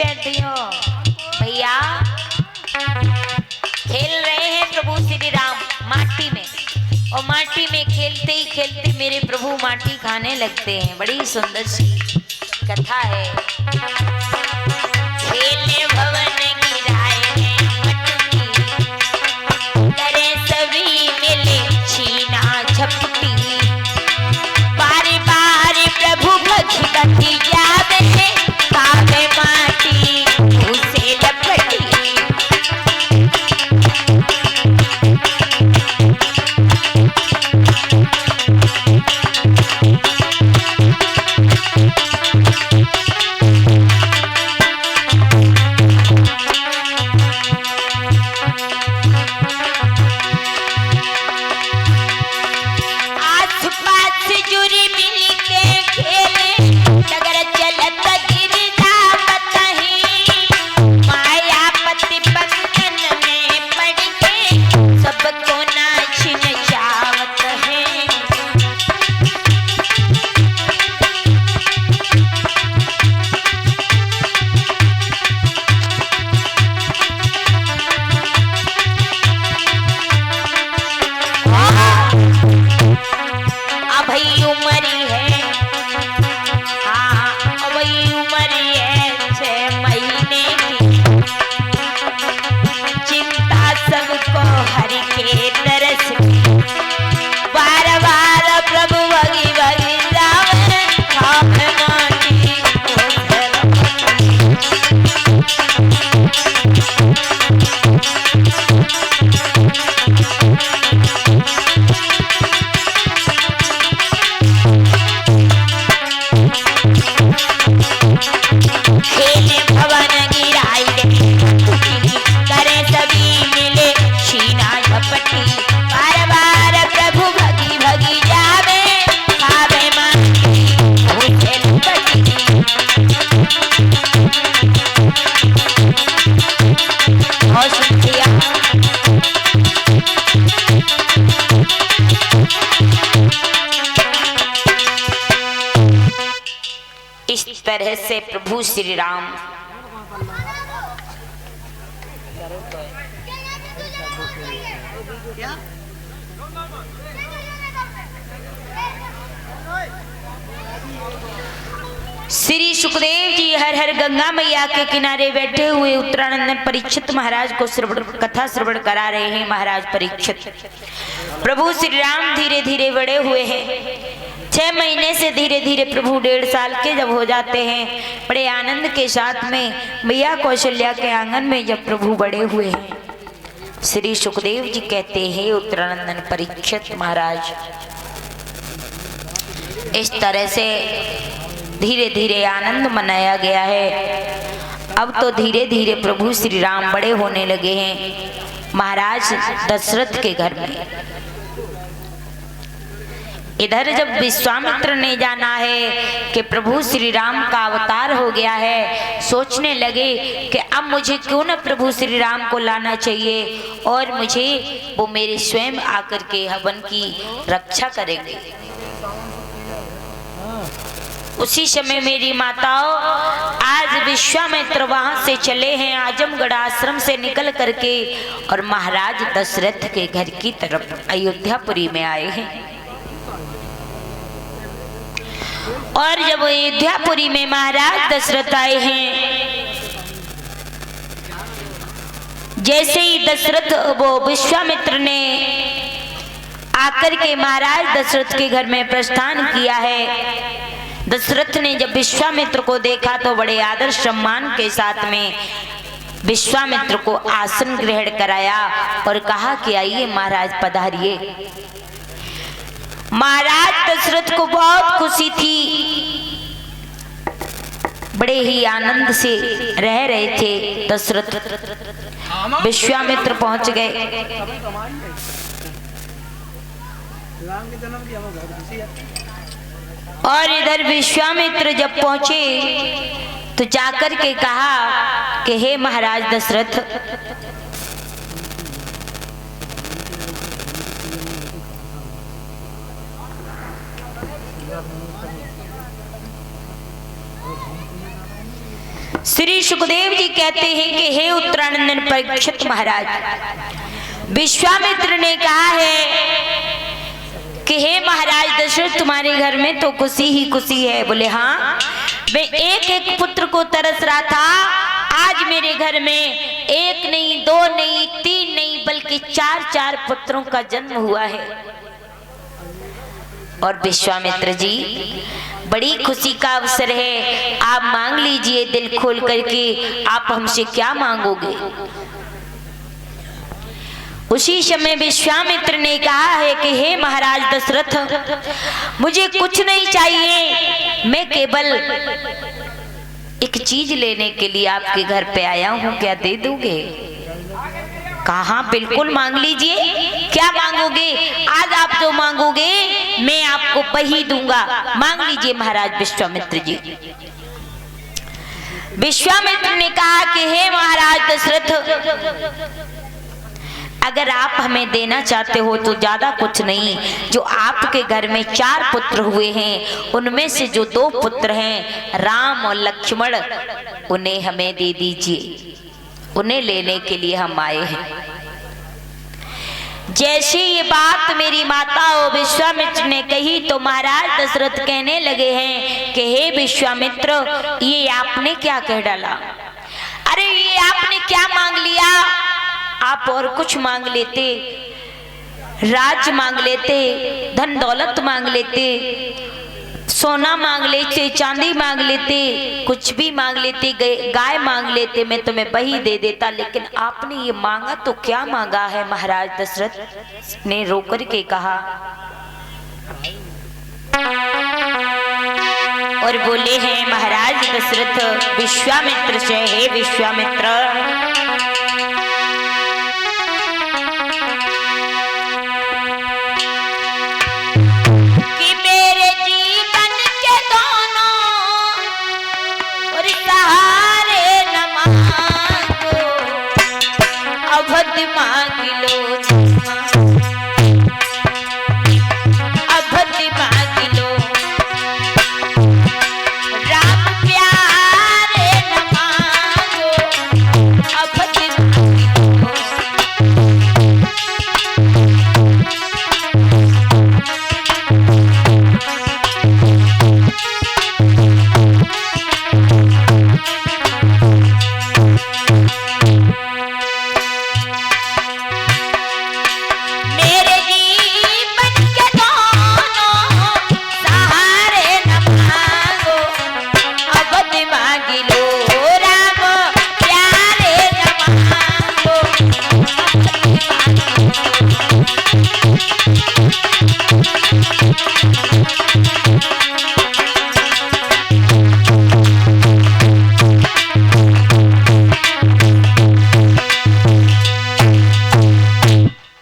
कहती हो भैया, खेल रहे हैं प्रभु श्री राम माटी में, और माटी में खेलते ही खेलते मेरे प्रभु माटी खाने लगते हैं। बड़ी सुंदर सी कथा है। खेलने भवन गिराए हैं मटकी, करे सभी मिले छीना झपटी, बारी बारी प्रभु भगवती जावे, कावे माटी उसे लपटी। इस तरह से प्रभु श्री राम श्री सुखदेव जी हर हर गंगा मैया के किनारे बैठे हुए उत्तरानंदन परीक्षित महाराज को कथा श्रवण करा रहे हैं। महाराज परीक्षित, प्रभु श्री राम धीरे धीरे बड़े हुए हैं। 6 महीने से धीरे धीरे प्रभु 1.5 साल के जब हो जाते हैं, बड़े आनंद के साथ में मैया कौशल्या के आंगन में जब प्रभु बड़े हुए हैं, श्री सुखदेव जी कहते हैं उत्तरानंदन परीक्षित महाराज, इस तरह से धीरे धीरे आनंद मनाया गया है। अब तो धीरे धीरे प्रभु श्री राम बड़े होने लगे हैं महाराज दशरथ के घर में। इधर जब विश्वामित्र ने जाना है कि प्रभु श्री राम का अवतार हो गया है, सोचने लगे कि अब मुझे क्यों न प्रभु श्री राम को लाना चाहिए और मुझे वो मेरे स्वयं आकर के हवन की रक्षा करेंगे। उसी समय मेरी माताओं, आज विश्वामित्र वहां से चले हैं आजमगढ़ आश्रम से निकल करके और महाराज दशरथ के घर की तरफ अयोध्यापुरी में आए हैं। और जब अयोध्यापुरी में महाराज दशरथ आए हैं, जैसे ही दशरथ वो विश्वामित्र ने आकर के महाराज दशरथ के घर में प्रस्थान किया है, दशरथ ने जब विश्वामित्र को देखा तो बड़े आदर सम्मान के साथ में विश्वामित्र को आसन ग्रहण कराया और कहा कि आइए महाराज पधारिए। महाराज दशरथ को बहुत खुशी थी, बड़े ही आनंद से रह रहे थे दशरथ। विश्वामित्र पहुंच गए। और इधर विश्वामित्र जब पहुंचे तो जाकर के कहा कि हे महाराज दशरथ, श्री सुखदेव जी कहते हैं कि हे उत्तरानंदन परीक्षित महाराज, विश्वामित्र ने कहा है कि हे महाराज दशरथ, तुम्हारे घर में तो खुशी ही खुशी है। बोले हाँ, मैं एक एक पुत्र को तरस रहा था। आज मेरे घर में एक नहीं, दो नहीं, तीन नहीं, बल्कि चार चार पुत्रों का जन्म हुआ है। और विश्वामित्र जी, बड़ी खुशी का अवसर है, आप मांग लीजिए दिल खोल करके, आप हमसे क्या मांगोगे। उसी समय विश्वामित्र ने कहा है कि हे महाराज दशरथ, मुझे कुछ नहीं चाहिए, मैं केवल एक चीज लेने के लिए आपके घर पे आया हूँ, क्या दे दोगे। कहा बिल्कुल मांग लीजिए, क्या मांगोगे। आज आप जो मांगोगे मैं आपको वही दूंगा, मांग लीजिए महाराज विश्वामित्र जी। विश्वामित्र ने कहा कि हे महाराज दशरथ, अगर आप हमें देना चाहते हो तो ज्यादा कुछ नहीं, जो आपके घर में चार पुत्र हुए हैं उनमें से जो दो पुत्र हैं राम और लक्ष्मण, उन्हें हमें दे दीजिए, उन्हें लेने के लिए हम आए हैं। जैसे ये बात मेरी माता और विश्वामित्र ने कही तो महाराज दशरथ कहने लगे हैं कि हे विश्वामित्र, ये आपने क्या कह डाला। अरे ये आपने क्या मांग लिया, आप और कुछ मांग लेते, राज मांग लेते, धन दौलत मांग लेते, सोना मांग लेते, चांदी मांग लेते, कुछ भी मांग लेते, गाय मांग लेते, मैं तुम्हें वही दे देता। लेकिन आपने ये मांगा तो क्या मांगा है। महाराज दशरथ ने रोकर के कहा और बोले हैं महाराज दशरथ विश्वामित्र से, हे विश्वामित्र,